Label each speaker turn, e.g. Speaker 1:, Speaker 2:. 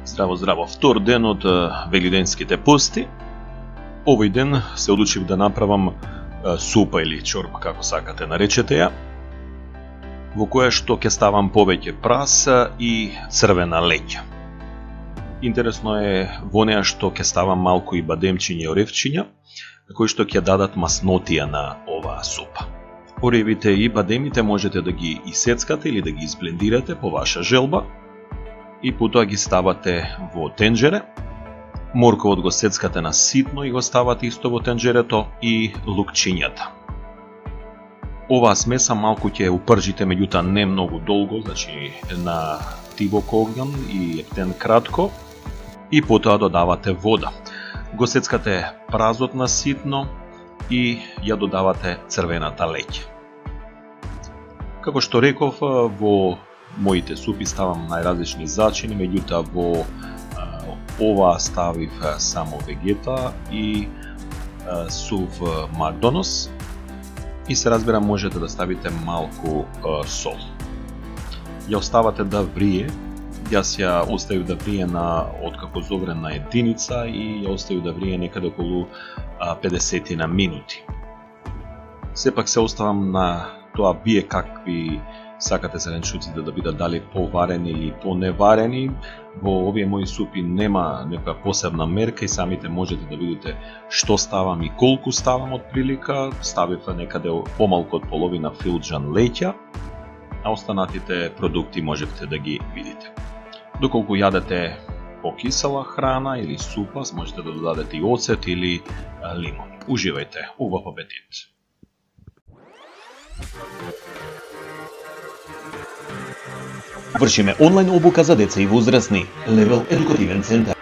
Speaker 1: Здраво, здраво. Втор ден од велиденските пости. Овој ден се одлучив да направам супа или чорба, како сакате наречете ја, во која што ќе ставам повеќе прас и црвена леќа. Интересно е во неа што ќе ставам малку и бадемчиња и оревчиња, кои што ќе дадат маснотија на оваа супа. Оревите и бадемите можете да ги исецкате или да ги изблендирате по ваша желба и потоа ги ставате во тенџере. Морковот го сецкате на ситно и го ставате исто во тенџерето и лукчињата. Оваа смеса малку ќе упржите, меѓутоа не многу долго, значи на тивок огњон и ептен кратко, и потоа додавате вода. Го сецкате празот на ситно и ја додавате црвената леќа. Како што реков, во моите супи ставам најразлични зачини, меѓутоа во ова ставив само вегета и сув макдонос и се разбира можете да ставите малку сол. Ја оставате да врие. Јас ја оставив да врие на откако зогрена единица и ја оставив да врие некаде околу 50 на минути. Сепак се оставам на тоа вие какви сакате зеленчуците да бидат, дали поварени или поневарени. Во овие мои супи нема некоја посебна мерка и самите можете да видите што ставам и колку ставам од прилика. Ставив некаде помалку од половина филџан леќа, а останатите продукти можете да ги видите. Доколку јадете покисела храна или супа, можете да додадете и оцет или лимон. Уживајте, убав апетит!
Speaker 2: Вршиме онлайн обука за деца и возрастни. Левел едукативен центар.